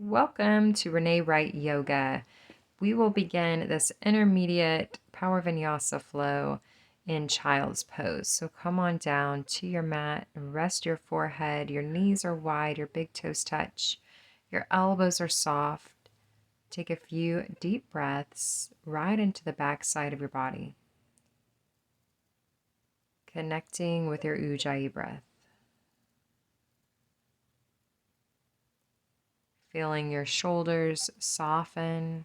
Welcome to Renee Wright Yoga. We will begin this intermediate power vinyasa flow in child's pose. So come on down to your mat and rest your forehead. Your knees are wide, your big toes touch, your elbows are soft. Take a few deep breaths right into the back side of your body, connecting with your Ujjayi breath. Feeling your shoulders soften,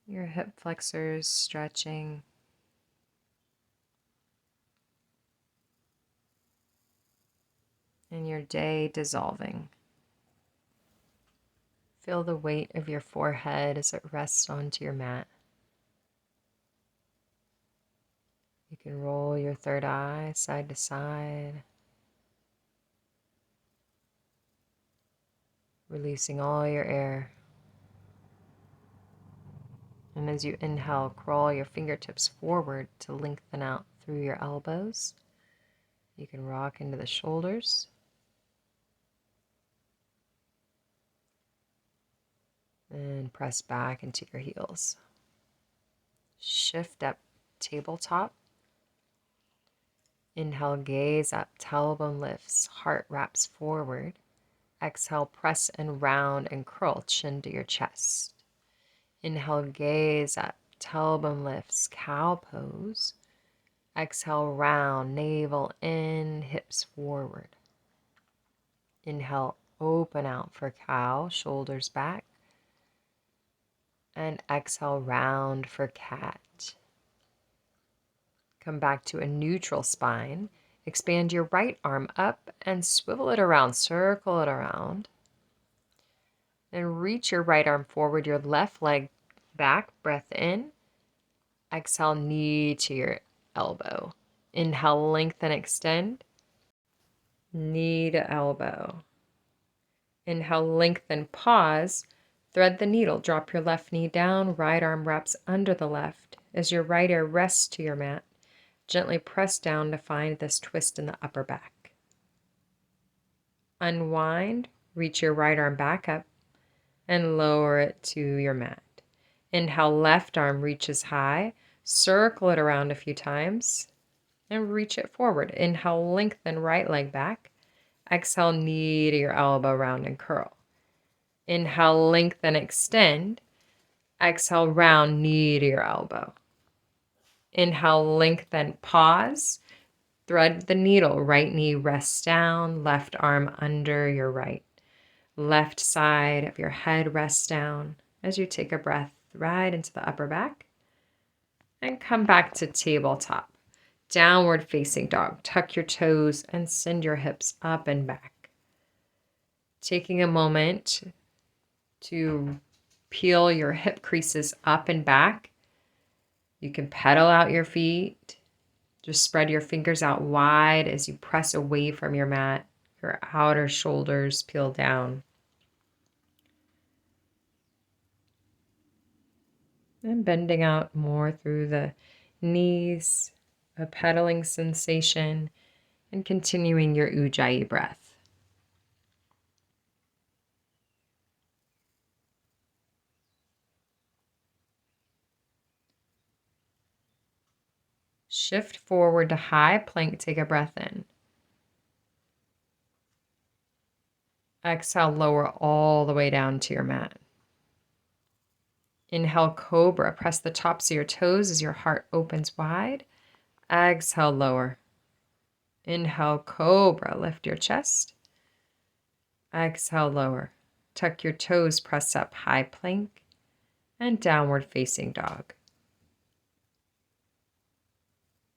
your hip flexors stretching, and your day dissolving. Feel the weight of your forehead as it rests onto your mat. You can roll your third eye side to side, releasing all your air. And as you inhale, crawl your fingertips forward to lengthen out through your elbows. You can rock into the shoulders. And press back into your heels. Shift up, tabletop. Inhale, gaze up, tailbone lifts, heart wraps forward. Exhale, press and round and curl chin to your chest. Inhale, gaze up, tailbone lifts, cow pose. Exhale, round, navel in, hips forward. Inhale, open out for cow, shoulders back. And exhale, round for cat. Come back to a neutral spine. Expand your right arm up and swivel it around, circle it around. And reach your right arm forward, your left leg back, breath in. Exhale, knee to your elbow. Inhale, lengthen, extend. Knee to elbow. Inhale, lengthen, pause. Thread the needle. Drop your left knee down. Right arm wraps under the left. As your right ear rests to your mat, gently press down to find this twist in the upper back. Unwind. Reach your right arm back up and lower it to your mat. Inhale, left arm reaches high. Circle it around a few times and reach it forward. Inhale, lengthen right leg back. Exhale, knee to your elbow, round and curl. Inhale, lengthen, extend. Exhale, round, knee to your elbow. Inhale, lengthen, pause. Thread the needle. Right knee rests down, left arm under your right. Left side of your head rests down as you take a breath right into the upper back. And come back to tabletop. Downward facing dog. Tuck your toes and send your hips up and back. Taking a moment to peel your hip creases up and back. You can pedal out your feet. Just spread your fingers out wide as you press away from your mat. Your outer shoulders peel down. And bending out more through the knees, a pedaling sensation, and continuing your Ujjayi breath. Shift forward to high plank. Take a breath in. Exhale, lower all the way down to your mat. Inhale, cobra. Press the tops of your toes as your heart opens wide. Exhale, lower. Inhale, cobra. Lift your chest. Exhale, lower. Tuck your toes, press up, high plank, and downward facing dog.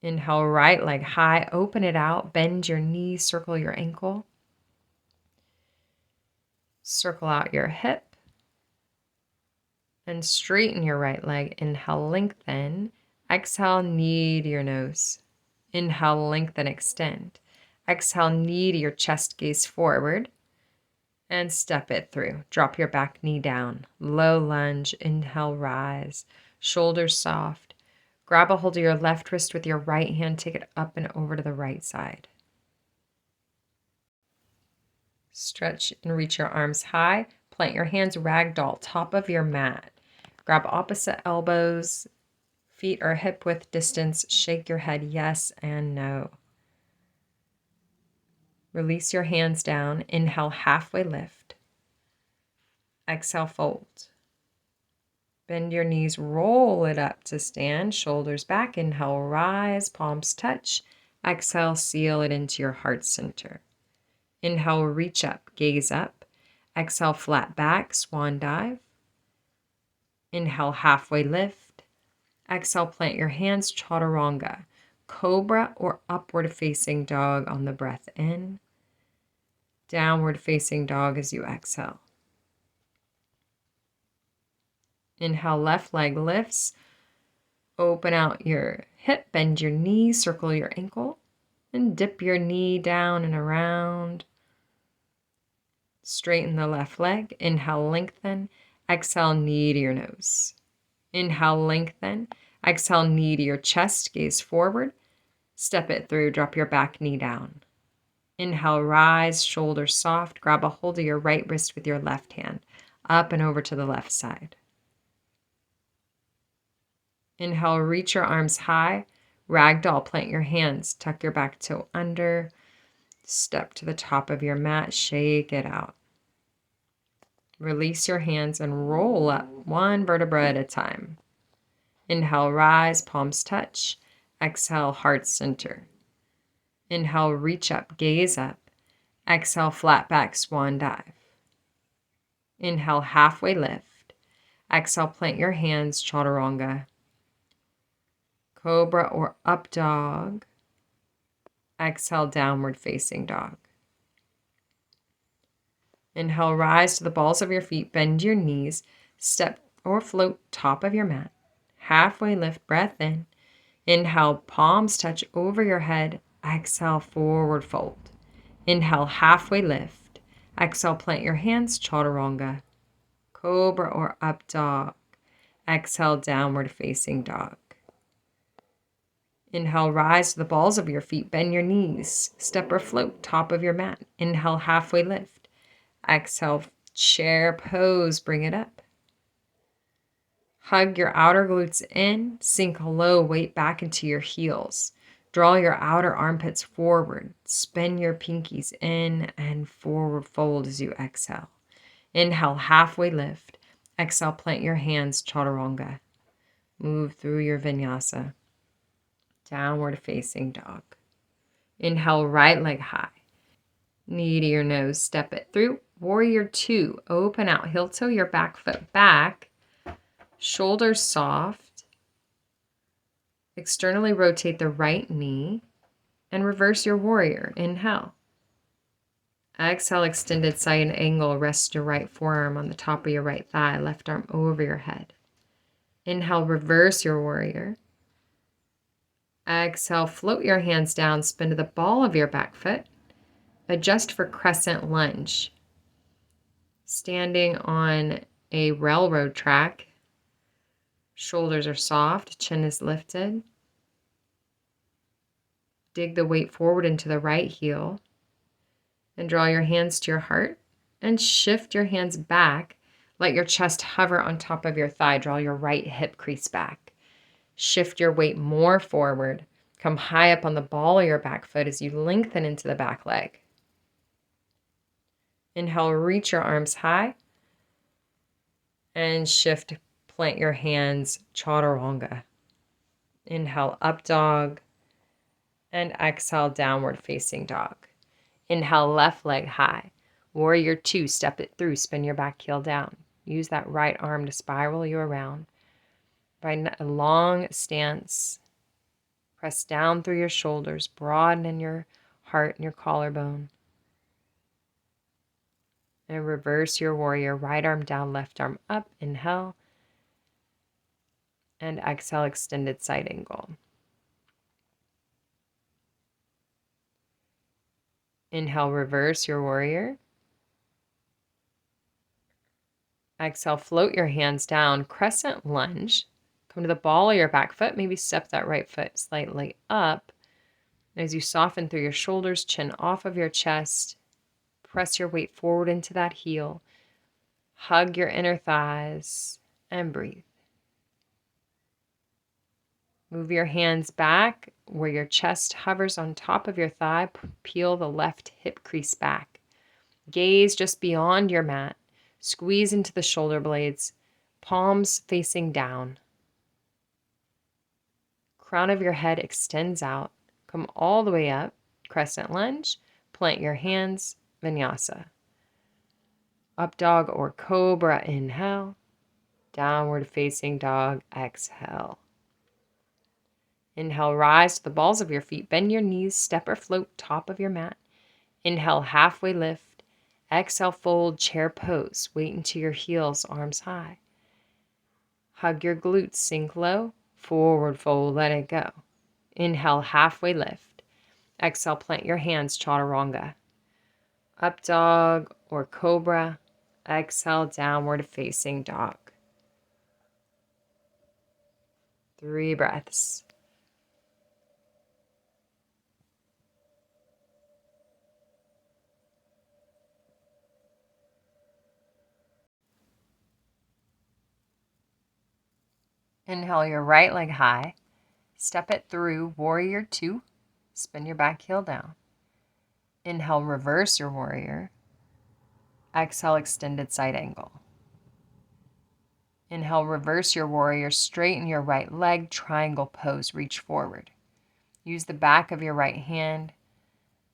Inhale, right leg high, open it out, bend your knee, circle your ankle. Circle out your hip. And straighten your right leg. Inhale, lengthen. Exhale, knee to your nose. Inhale, lengthen, extend. Exhale, knee to your chest, gaze forward. And step it through. Drop your back knee down. Low lunge. Inhale, rise. Shoulders soft. Grab a hold of your left wrist with your right hand. Take it up and over to the right side. Stretch and reach your arms high. Plant your hands ragdoll, top of your mat. Grab opposite elbows. Feet are hip width distance. Shake your head yes and no. Release your hands down. Inhale, halfway lift. Exhale, fold. Bend your knees, roll it up to stand, shoulders back. Inhale, rise, palms touch. Exhale, seal it into your heart center. Inhale, reach up, gaze up. Exhale, flat back, swan dive. Inhale, halfway lift. Exhale, plant your hands, chaturanga. Cobra or upward facing dog on the breath in. Downward facing dog as you exhale. Inhale, left leg lifts. Open out your hip, bend your knee, circle your ankle, and dip your knee down and around. Straighten the left leg. Inhale, lengthen. Exhale, knee to your nose. Inhale, lengthen. Exhale, knee to your chest, gaze forward. Step it through, drop your back knee down. Inhale, rise, shoulders soft. Grab a hold of your right wrist with your left hand. Up and over to the left side. Inhale, reach your arms high. Ragdoll, plant your hands. Tuck your back toe under. Step to the top of your mat. Shake it out. Release your hands and roll up one vertebra at a time. Inhale, rise, palms touch. Exhale, heart center. Inhale, reach up, gaze up. Exhale, flat back, swan dive. Inhale, halfway lift. Exhale, plant your hands, chaturanga. Cobra or up dog. Exhale, downward facing dog. Inhale, rise to the balls of your feet, bend your knees, step or float top of your mat. Halfway lift, breath in. Inhale, palms touch over your head. Exhale, forward fold. Inhale, halfway lift. Exhale, plant your hands, chaturanga. Cobra or up dog. Exhale, downward facing dog. Inhale, rise to the balls of your feet, bend your knees, step or float top of your mat. Inhale, halfway lift. Exhale, chair pose, bring it up. Hug your outer glutes in, sink low, weight back into your heels. Draw your outer armpits forward. Spin your pinkies in and forward fold as you exhale. Inhale, halfway lift. Exhale, plant your hands, chaturanga. Move through your vinyasa. Downward facing dog. Inhale, right leg high. Knee to your nose, step it through. Warrior two, open out, heel toe your back foot back. Shoulders soft. Externally rotate the right knee and reverse your warrior. Inhale. Exhale, extended side angle. Rest your right forearm on the top of your right thigh, left arm over your head. Inhale, reverse your warrior. Exhale, float your hands down, spin to the ball of your back foot. Adjust for crescent lunge. Standing on a railroad track. Shoulders are soft, chin is lifted. Dig the weight forward into the right heel. And draw your hands to your heart and shift your hands back. Let your chest hover on top of your thigh. Draw your right hip crease back. Shift your weight more forward. Come high up on the ball of your back foot as you lengthen into the back leg. Inhale, reach your arms high. And shift, plant your hands, chaturanga. Inhale, up dog. And exhale, downward facing dog. Inhale, left leg high. Warrior two, step it through, spin your back heel down. Use that right arm to spiral you around. Find a long stance. Press down through your shoulders, broaden in your heart and your collarbone. And reverse your warrior, right arm down, left arm up. Inhale. And exhale, extended side angle. Inhale, reverse your warrior. Exhale, float your hands down, crescent lunge. Come to the ball of your back foot, maybe step that right foot slightly up. As you soften through your shoulders, chin off of your chest, Press your weight forward into that heel. Hug your inner thighs and breathe. Move your hands back where your chest hovers on top of your thigh. Peel the left hip crease back. Gaze just beyond your mat. Squeeze into the shoulder blades. Palms facing down. Crown of your head extends out. Come all the way up. Crescent lunge. Plant your hands. Vinyasa. Up dog or cobra. Inhale. Downward facing dog. Exhale. Inhale, rise to the balls of your feet. Bend your knees, step or float top of your mat. Inhale, halfway lift. Exhale, fold, chair pose. Weight into your heels, arms high. Hug your glutes, sink low. Forward fold, let it go. Inhale, halfway lift. Exhale, plant your hands, chaturanga. Up dog or cobra. Exhale, downward facing dog. 3 breaths. Inhale your right leg high. Step it through warrior 2. Spin your back heel down. Inhale, reverse your warrior. Exhale, extended side angle. Inhale, reverse your warrior. Straighten your right leg, triangle pose. Reach forward. Use the back of your right hand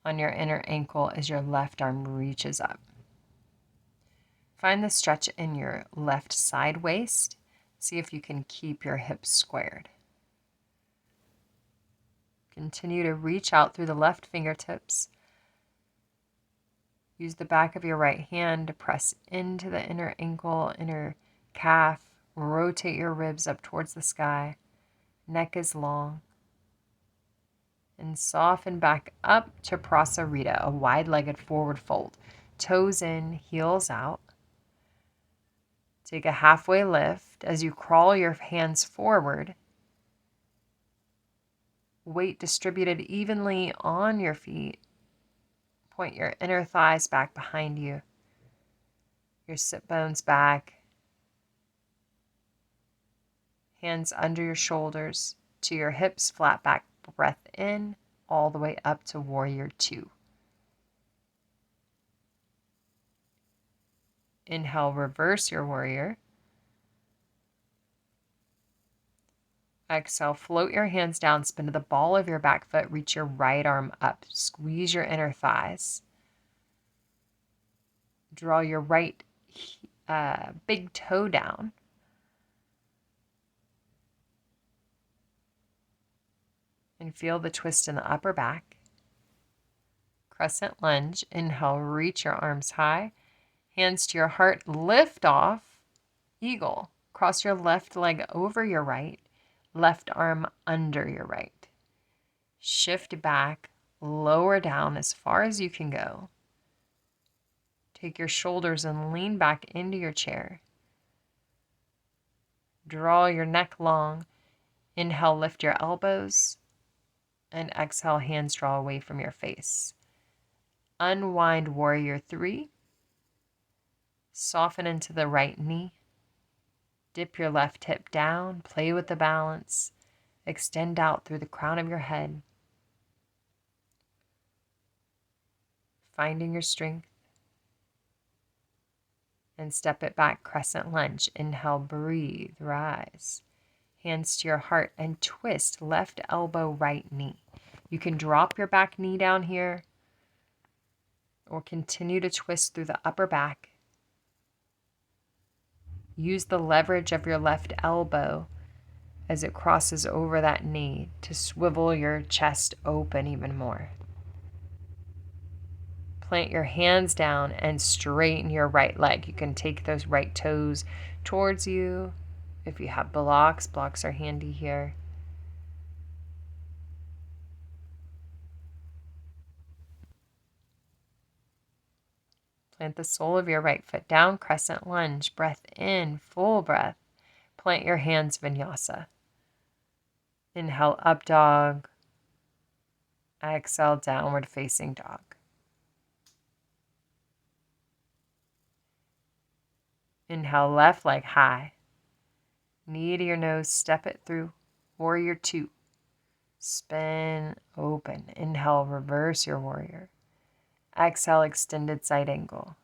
on your inner ankle as your left arm reaches up. Find the stretch in your left side waist. See if you can keep your hips squared. Continue to reach out through the left fingertips. Use the back of your right hand to press into the inner ankle, inner calf. Rotate your ribs up towards the sky. Neck is long. And soften back up to Prasarita, a wide-legged forward fold. Toes in, heels out. Take a halfway lift as you crawl your hands forward. Weight distributed evenly on your feet. Point your inner thighs back behind you. Your sit bones back. Hands under your shoulders to your hips, flat back, breath in, all the way up to warrior 2. Inhale, reverse your warrior. Exhale, float your hands down, spin to the ball of your back foot, reach your right arm up, squeeze your inner thighs. Draw your right big toe down. And feel the twist in the upper back. Crescent lunge. Inhale, reach your arms high. Hands to your heart, lift off. Eagle. Cross your left leg over your right. Left arm under your right. Shift back, lower down as far as you can go. Take your shoulders and lean back into your chair. Draw your neck long. Inhale, lift your elbows. And exhale, hands draw away from your face. Unwind warrior 3. Soften into the right knee. Dip your left hip down. Play with the balance. Extend out through the crown of your head. Finding your strength. And step it back, crescent lunge. Inhale, breathe, rise. Hands to your heart and twist left elbow, right knee. You can drop your back knee down here or continue to twist through the upper back. Use the leverage of your left elbow as it crosses over that knee to swivel your chest open even more. Plant your hands down and straighten your right leg. You can take those right toes towards you. If you have blocks are handy here. Plant the sole of your right foot down, crescent lunge, breath in, full breath. Plant your hands, vinyasa. Inhale, up dog. Exhale, downward facing dog. Inhale, left leg high. Knee to your nose, step it through. Warrior 2. Spin, open. Inhale, reverse your warrior. Exhale, extended side angle.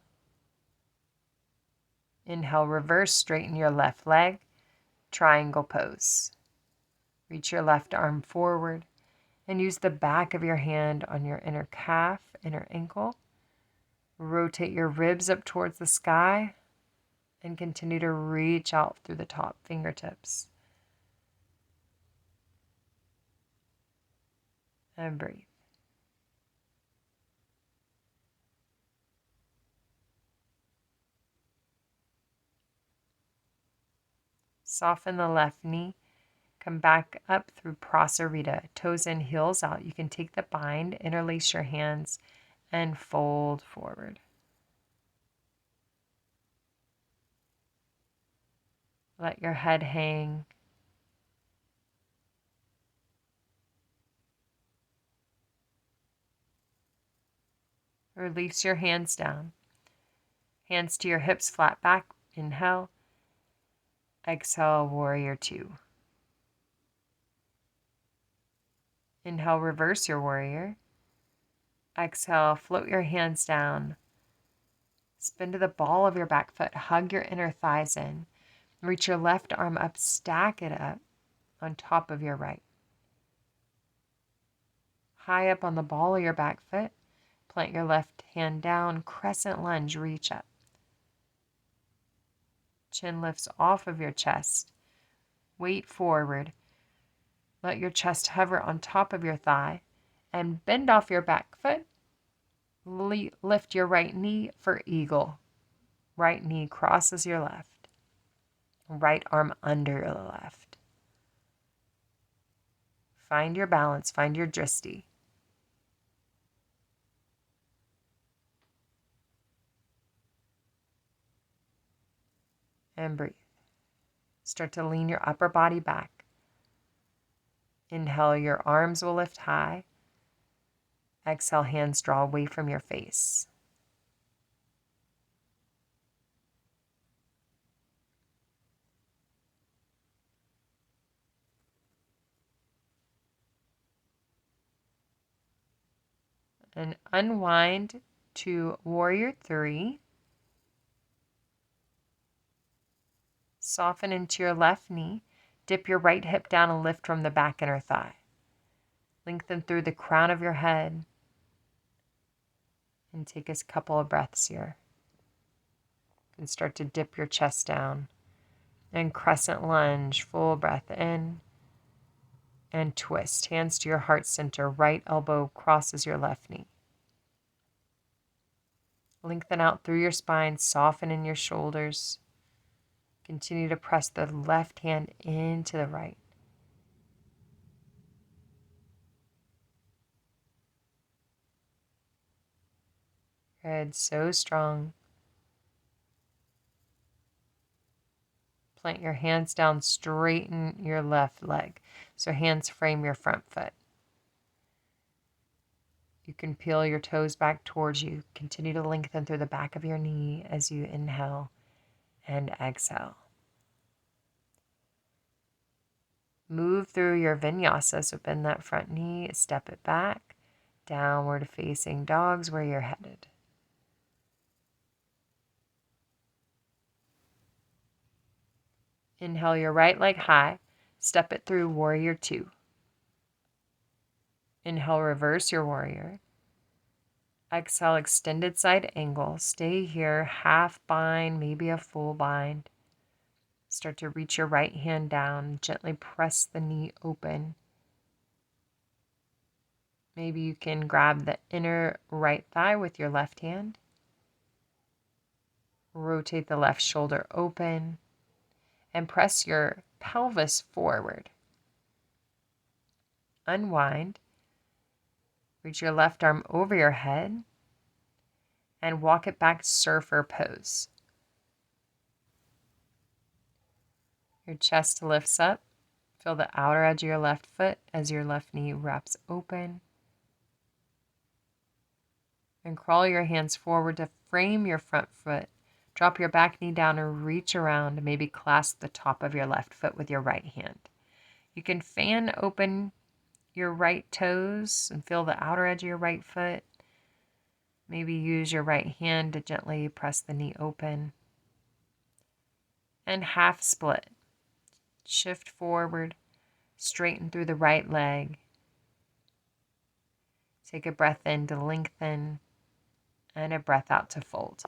Inhale, reverse, straighten your left leg. Triangle pose. Reach your left arm forward and use the back of your hand on your inner calf, inner ankle. Rotate your ribs up towards the sky and continue to reach out through the top fingertips. And breathe. Soften the left knee. Come back up through Prasarita. Toes in, heels out. You can take the bind, interlace your hands, and fold forward. Let your head hang. Release your hands down. Hands to your hips, flat back. Inhale. Exhale, warrior 2. Inhale, reverse your warrior. Exhale, float your hands down. Spin to the ball of your back foot. Hug your inner thighs in. Reach your left arm up, stack it up on top of your right. High up on the ball of your back foot, plant your left hand down, crescent lunge, reach up. Chin lifts off of your chest. Weight forward. Let your chest hover on top of your thigh and bend off your back foot. Lift your right knee for eagle. Right knee crosses your left. Right arm under your left. Find your balance, find your drishti. And breathe. Start to lean your upper body back. Inhale, your arms will lift high. Exhale, hands draw away from your face. And unwind to warrior 3. Soften into your left knee. Dip your right hip down and lift from the back inner thigh. Lengthen through the crown of your head. And take a couple of breaths here. And start to dip your chest down. And crescent lunge, full breath in. And twist. Hands to your heart center. Right elbow crosses your left knee. Lengthen out through your spine. Soften in your shoulders. Continue to press the left hand into the right. Good, so strong. Plant your hands down, straighten your left leg. So hands frame your front foot. You can peel your toes back towards you. Continue to lengthen through the back of your knee as you inhale and exhale. Move through your vinyasa, so bend that front knee, step it back, downward facing dogs where you're headed. Inhale your right leg high, step it through warrior 2. Inhale, reverse your warrior. Exhale, extended side angle. Stay here, half bind, maybe a full bind. Start to reach your right hand down, gently press the knee open. Maybe you can grab the inner right thigh with your left hand. Rotate the left shoulder open and press your pelvis forward. Unwind. Reach your left arm over your head and walk it back, surfer pose. Your chest lifts up. Feel the outer edge of your left foot as your left knee wraps open. And crawl your hands forward to frame your front foot. Drop your back knee down and reach around. Maybe clasp the top of your left foot with your right hand. You can fan open your right toes and feel the outer edge of your right foot. Maybe use your right hand to gently press the knee open. And half split. Shift forward, straighten through the right leg. Take a breath in to lengthen and a breath out to fold.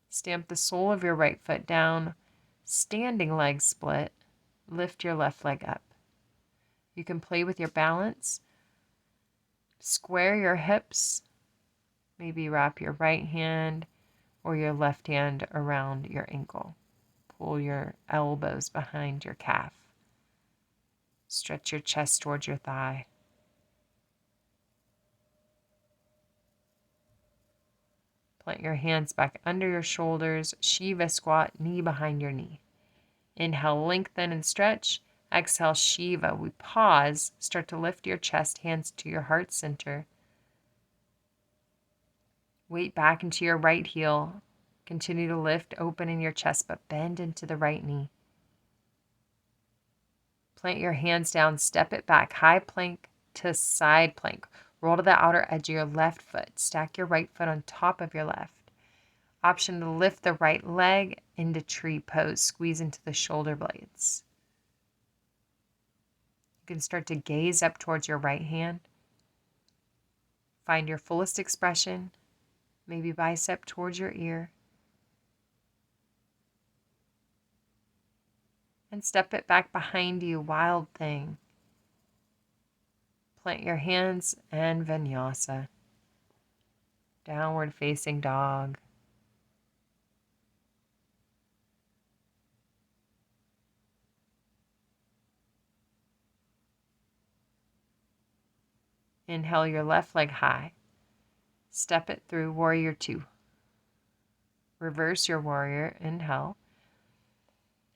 Stamp the sole of your right foot down, standing leg split. Lift your left leg up. You can play with your balance. Square your hips. Maybe wrap your right hand or your left hand around your ankle. Pull your elbows behind your calf. Stretch your chest towards your thigh. Plant your hands back under your shoulders. Shiva squat, knee behind your knee. Inhale, lengthen and stretch. Exhale, Shiva. We pause. Start to lift your chest, hands to your heart center. Weight back into your right heel. Continue to lift, open in your chest, but bend into the right knee. Plant your hands down, step it back, high plank to side plank. Roll to the outer edge of your left foot. Stack your right foot on top of your left. Option to lift the right leg into tree pose. Squeeze into the shoulder blades. You can start to gaze up towards your right hand. Find your fullest expression. Maybe bicep towards your ear. And step it back behind you, wild thing. Plant your hands and Vinyasa. Downward facing dog. Inhale your left leg high. Step it through warrior two. Reverse your warrior, inhale.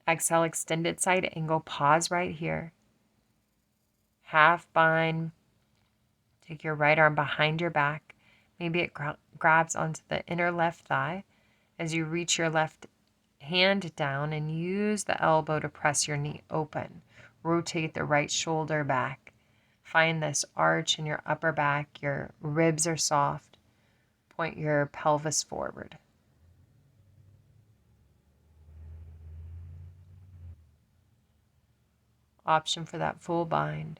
Exhale, extended side angle, pause right here. Half bind. Take your right arm behind your back. Maybe it grabs onto the inner left thigh as you reach your left hand down and use the elbow to press your knee open. Rotate the right shoulder back. Find this arch in your upper back. Your ribs are soft. Point your pelvis forward. Option for that full bind.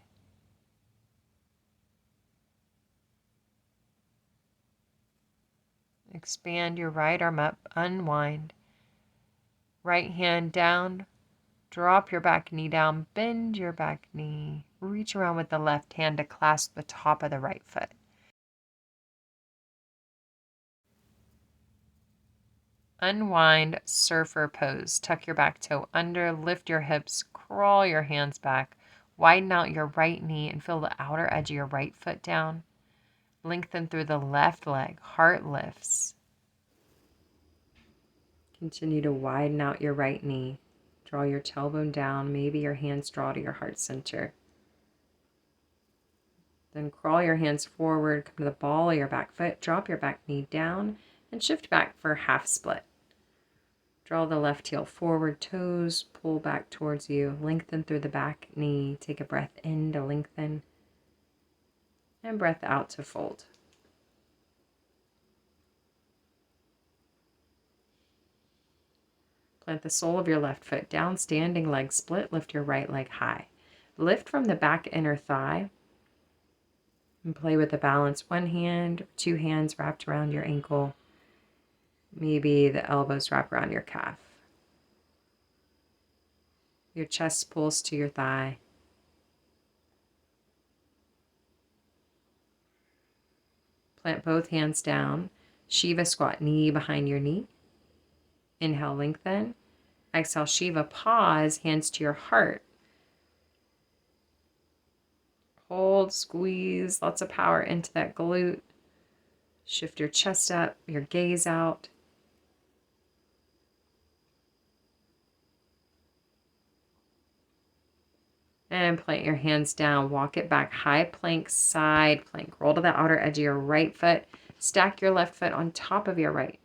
Expand your right arm up, unwind. Right hand down, drop your back knee down, bend your back knee. Reach around with the left hand to clasp the top of the right foot. Unwind, surfer pose. Tuck your back toe under, lift your hips, crawl your hands back. Widen out your right knee and feel the outer edge of your right foot down. Lengthen through the left leg, heart lifts. Continue to widen out your right knee. Draw your tailbone down, maybe your hands draw to your heart center. Then crawl your hands forward, come to the ball of your back foot, drop your back knee down, and shift back for half split. Draw the left heel forward, toes pull back towards you, lengthen through the back knee, take a breath in to lengthen, and breath out to fold. Plant the sole of your left foot down, standing leg split, lift your right leg high. Lift from the back inner thigh and play with the balance. One hand, two hands wrapped around your ankle. Maybe the elbows wrap around your calf. Your chest pulls to your thigh. Plant both hands down. Shiva squat, knee behind your knee. Inhale, lengthen. Exhale, Shiva, pause, hands to your heart. Hold, squeeze, lots of power into that glute. Shift your chest up, your gaze out. And plant your hands down. Walk it back. High plank, side plank. Roll to the outer edge of your right foot. Stack your left foot on top of your right.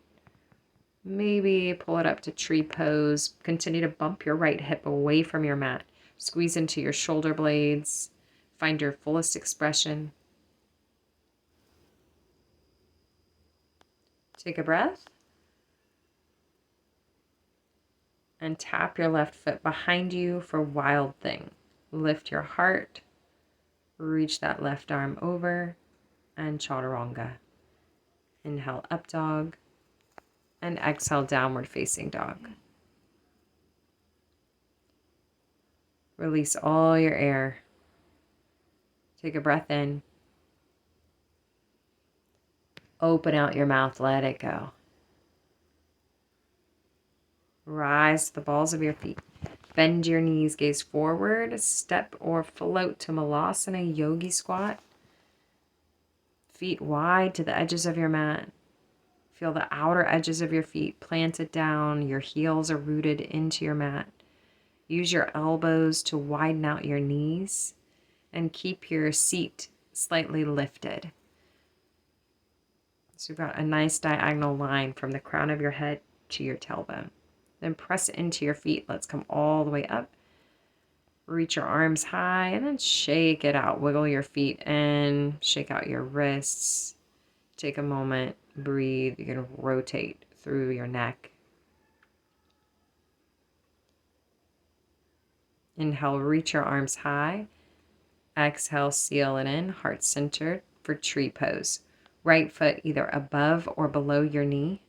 Maybe pull it up to tree pose. Continue to bump your right hip away from your mat. Squeeze into your shoulder blades. Find your fullest expression. Take a breath. And tap your left foot behind you for wild thing. Lift your heart. Reach that left arm over. And chaturanga. Inhale, up dog. And exhale, downward facing dog. Release all your air. Take a breath in. Open out your mouth, let it go. Rise to the balls of your feet. Bend your knees, gaze forward, step or float to Malasana Yogi Squat. Feet wide to the edges of your mat. Feel the outer edges of your feet planted down. Your heels are rooted into your mat. Use your elbows to widen out your knees and keep your seat slightly lifted. So you've got a nice diagonal line from the crown of your head to your tailbone. Then press into your feet. Let's come all the way up. Reach your arms high and then shake it out. Wiggle your feet in. Shake out your wrists. Take a moment. Breathe. You're going to rotate through your neck. Inhale, reach your arms high. Exhale, seal it in. Heart centered for tree pose. Right foot either above or below your knee.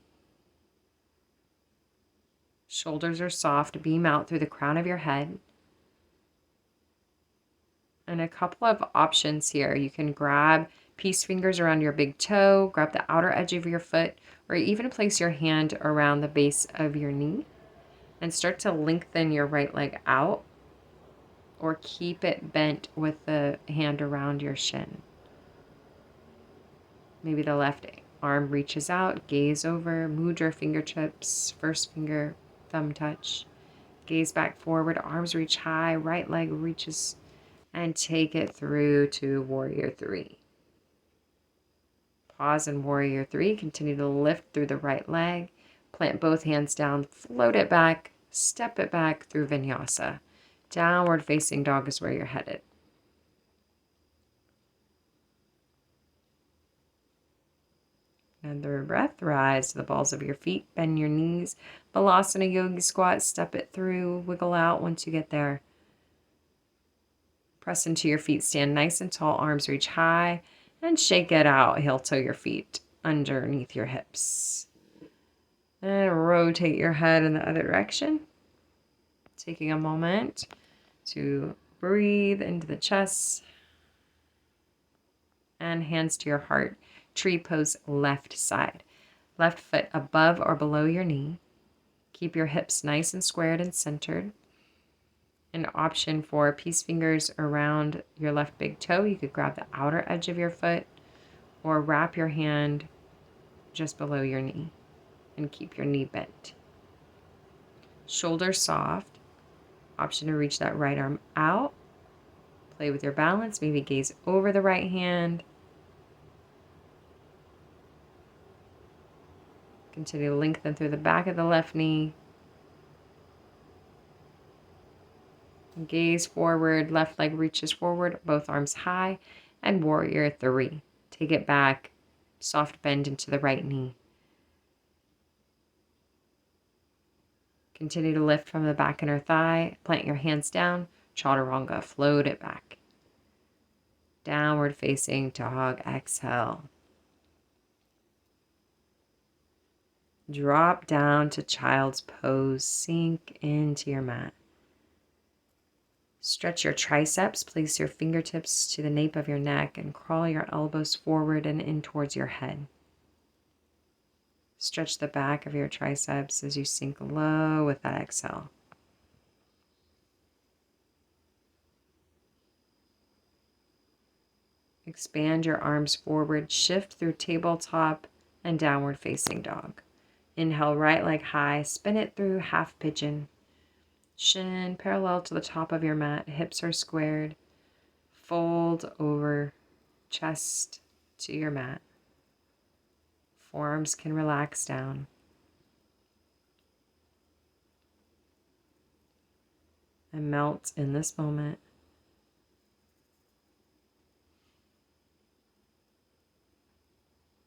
Shoulders are soft. Beam out through the crown of your head. And a couple of options here. You can grab peace fingers around your big toe, grab the outer edge of your foot, or even place your hand around the base of your knee and start to lengthen your right leg out, or keep it bent with the hand around your shin. Maybe the left arm reaches out, gaze over, mudra fingertips, first finger, thumb touch. Gaze back forward, arms reach high, right leg reaches, and take it through to warrior three. Pause in warrior three, continue to lift through the right leg, plant both hands down, float it back, step it back through vinyasa. Downward facing dog is where you're headed. Another breath, rise to the balls of your feet, bend your knees. Balasana Yogi Squat, step it through, wiggle out once you get there. Press into your feet, stand nice and tall, arms reach high, and shake it out. Heel toe your feet underneath your hips. And rotate your head in the other direction. Taking a moment to breathe into the chest. And hands to your heart. Tree pose, left side. Left foot above or below your knee. Keep your hips nice and squared and centered. An option for peace fingers around your left big toe. You could grab the outer edge of your foot or wrap your hand just below your knee and keep your knee bent. Shoulders soft. Option to reach that right arm out. Play with your balance. Maybe gaze over the right hand. Continue to lengthen through the back of the left knee. Gaze forward, left leg reaches forward, both arms high, and warrior three. Take it back, soft bend into the right knee. Continue to lift from the back inner thigh, plant your hands down, chaturanga, float it back. Downward facing dog, exhale. Drop down to child's pose, sink into your mat. Stretch your triceps, place your fingertips to the nape of your neck and crawl your elbows forward and in towards your head. Stretch the back of your triceps as you sink low with that exhale. Expand your arms forward, shift through tabletop and downward facing dog. Inhale, right leg high, spin it through half pigeon. Shin parallel to the top of your mat, hips are squared. Fold over, chest to your mat. Forearms can relax down. And melt in this moment.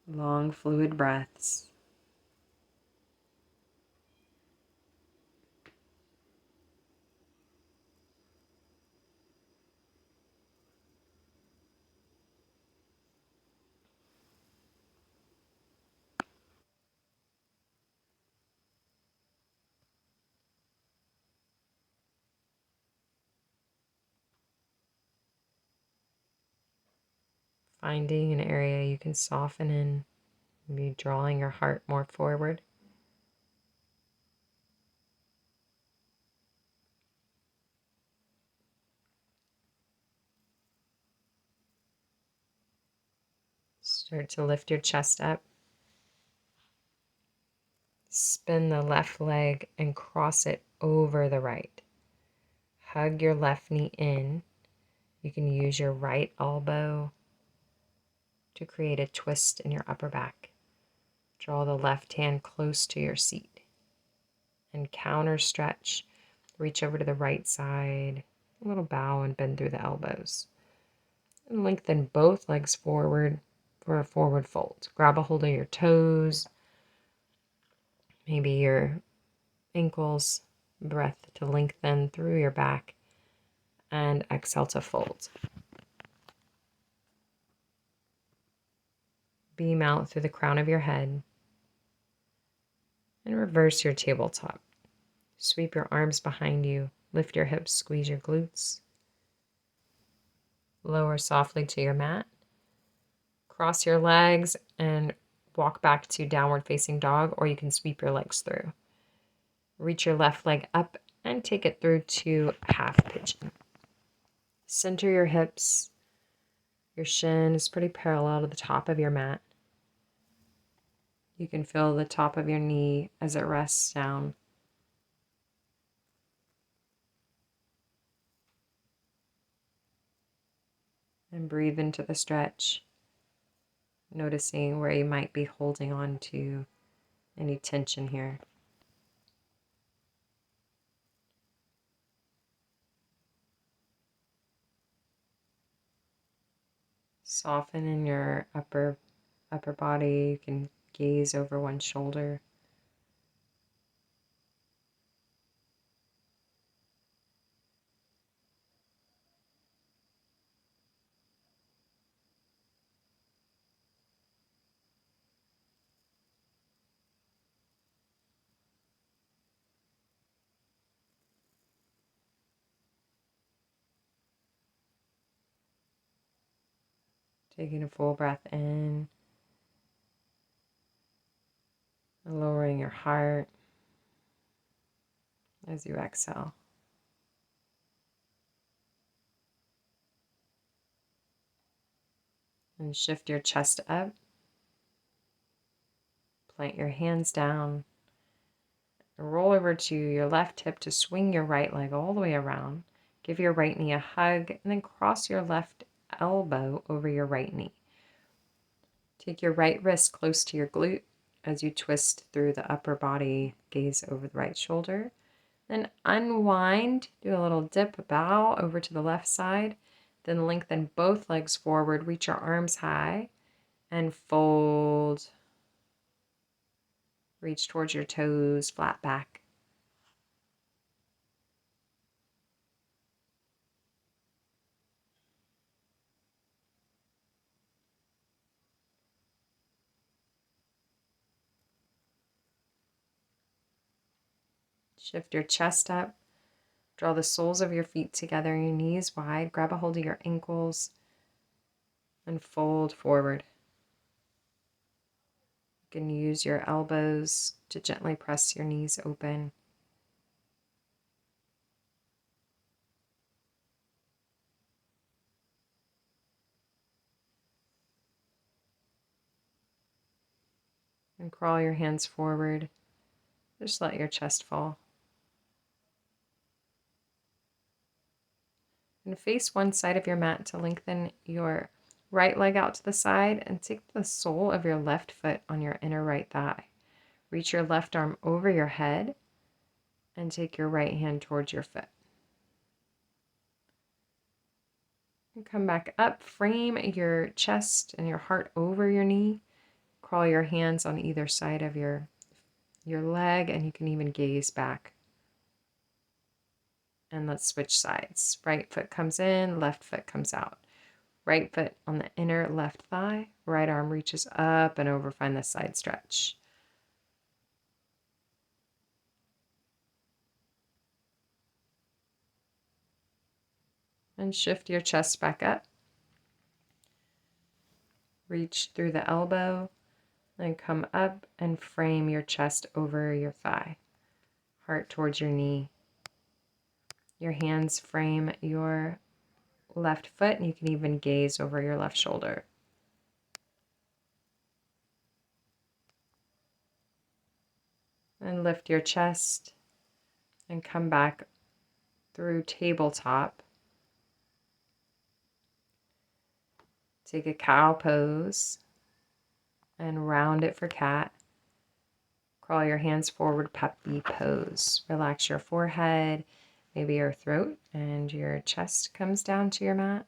Long, fluid breaths. Finding an area you can soften in, maybe drawing your heart more forward. Start to lift your chest up. Spin the left leg and cross it over the right. Hug your left knee in. You can use your right elbow to create a twist in your upper back. Draw the left hand close to your seat and counter stretch. Reach over to the right side, a little bow and bend through the elbows. And lengthen both legs forward for a forward fold. Grab a hold of your toes, maybe your ankles, breath to lengthen through your back, and exhale to fold. Beam out through the crown of your head and reverse your tabletop. Sweep your arms behind you, lift your hips, squeeze your glutes. Lower softly to your mat. Cross your legs and walk back to downward facing dog, or you can sweep your legs through. Reach your left leg up and take it through to half pigeon. Center your hips. Your shin is pretty parallel to the top of your mat. You can feel the top of your knee as it rests down. And breathe into the stretch, noticing where you might be holding on to any tension here. Soften in your upper body. You can gaze over one shoulder. Taking a full breath in, and lowering your heart as you exhale. And shift your chest up. Plant your hands down. Roll over to your left hip to swing your right leg all the way around. Give your right knee a hug and then cross your left elbow over your right knee. Take your right wrist close to your glute as you twist through the upper body, gaze over the right shoulder. Then unwind, do a little dip, bow over to the left side. Then lengthen both legs forward, reach your arms high and fold. Reach towards your toes, flat back. Shift your chest up. Draw the soles of your feet together, your knees wide. Grab a hold of your ankles and fold forward. You can use your elbows to gently press your knees open. And crawl your hands forward. Just let your chest fall. And face one side of your mat to lengthen your right leg out to the side and take the sole of your left foot on your inner right thigh. Reach your left arm over your head and take your right hand towards your foot. And come back up, frame your chest and your heart over your knee. Crawl your hands on either side of your leg, and you can even gaze back. And let's switch sides. Right foot comes in, left foot comes out. Right foot on the inner left thigh, right arm reaches up and over, find the side stretch. And shift your chest back up. Reach through the elbow and come up and frame your chest over your thigh. Heart towards your knee. Your hands frame your left foot, and you can even gaze over your left shoulder. And lift your chest and come back through tabletop. Take a cow pose and round it for cat. Crawl your hands forward, puppy pose. Relax your forehead, maybe your throat, and your chest comes down to your mat.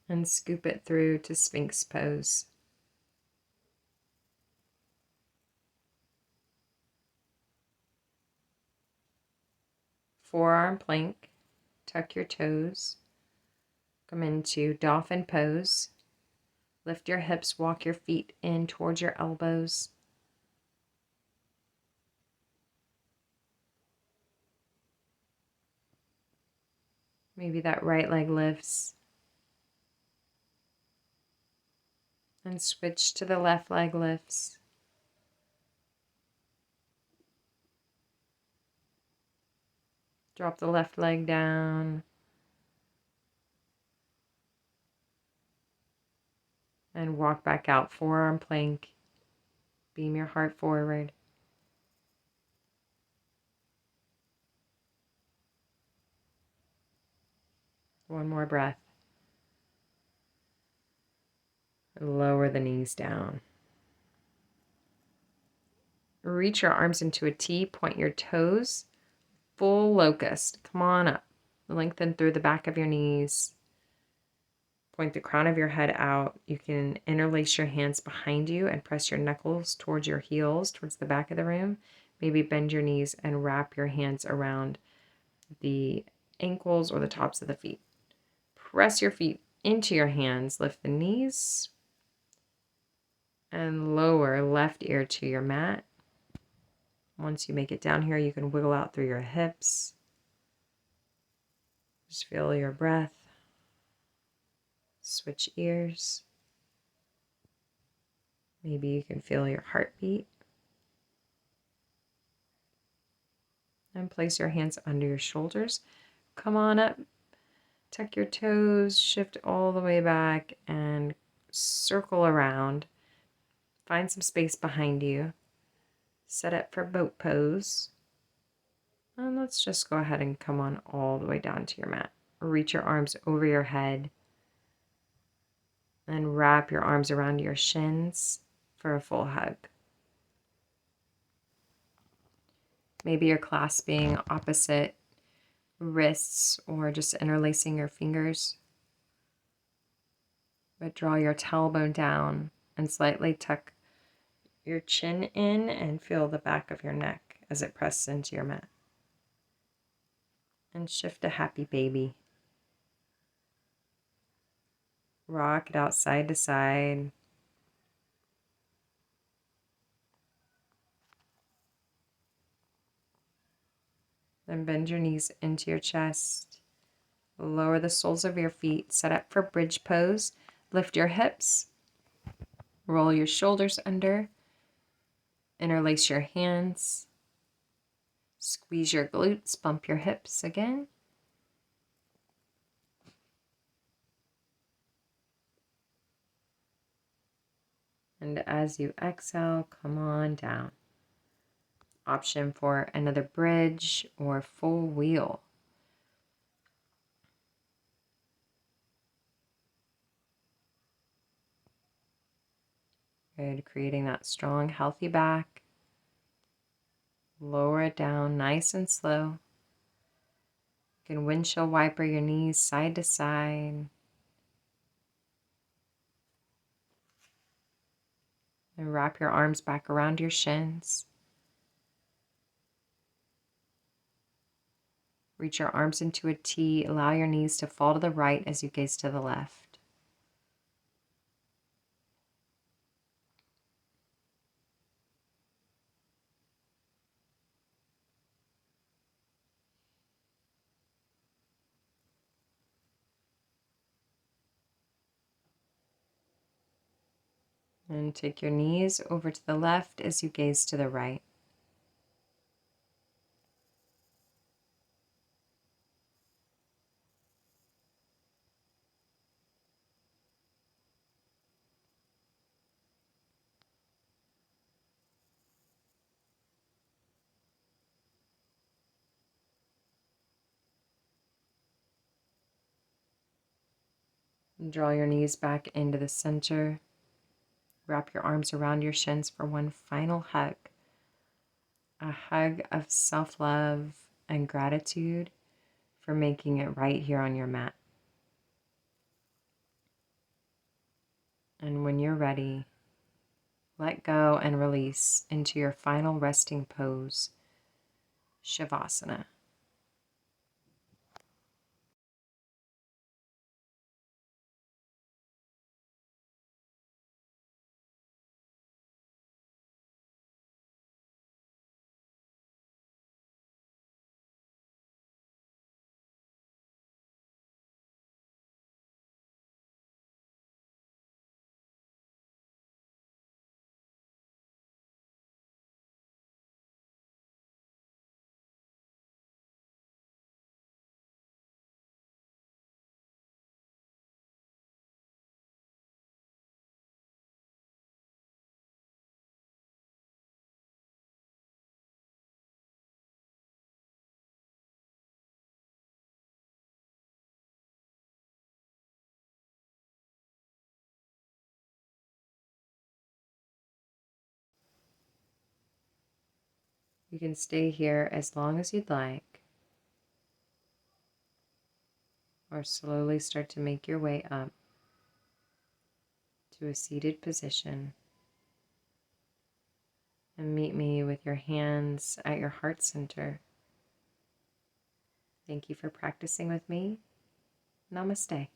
And scoop it through to Sphinx pose. Forearm plank, tuck your toes. Come into dolphin pose. Lift your hips, walk your feet in towards your elbows. Maybe that right leg lifts. And switch to the left leg lifts. Drop the left leg down. And walk back out, forearm plank. Beam your heart forward. One more breath. And lower the knees down. Reach your arms into a T, point your toes. Full locust. Come on up. Lengthen through the back of your knees. Point the crown of your head out. You can interlace your hands behind you and press your knuckles towards your heels, towards the back of the room. Maybe bend your knees and wrap your hands around the ankles or the tops of the feet. Press your feet into your hands. Lift the knees and lower left ear to your mat. Once you make it down here, you can wiggle out through your hips. Just feel your breath. Switch ears. Maybe you can feel your heartbeat. And place your hands under your shoulders. Come on up. Tuck your toes. Shift all the way back and circle around. Find some space behind you. Set up for boat pose. And let's just go ahead and come on all the way down to your mat. Reach your arms over your head. And wrap your arms around your shins for a full hug. Maybe you're clasping opposite wrists or just interlacing your fingers. But draw your tailbone down and slightly tuck your chin in and feel the back of your neck as it presses into your mat. And shift to happy baby. Rock it out side to side. Then bend your knees into your chest. Lower the soles of your feet. Set up for bridge pose. Lift your hips. Roll your shoulders under. Interlace your hands. Squeeze your glutes. Bump your hips again. And as you exhale, come on down. Option for another bridge or full wheel. Good, creating that strong, healthy back. Lower it down nice and slow. You can windshield wiper your knees side to side. And wrap your arms back around your shins. Reach your arms into a T. Allow your knees to fall to the right as you gaze to the left. And take your knees over to the left as you gaze to the right. And draw your knees back into the center. Wrap your arms around your shins for one final hug. A hug of self-love and gratitude for making it right here on your mat. And when you're ready, let go and release into your final resting pose, Shavasana. You can stay here as long as you'd like, or slowly start to make your way up to a seated position. And meet me with your hands at your heart center. Thank you for practicing with me. Namaste.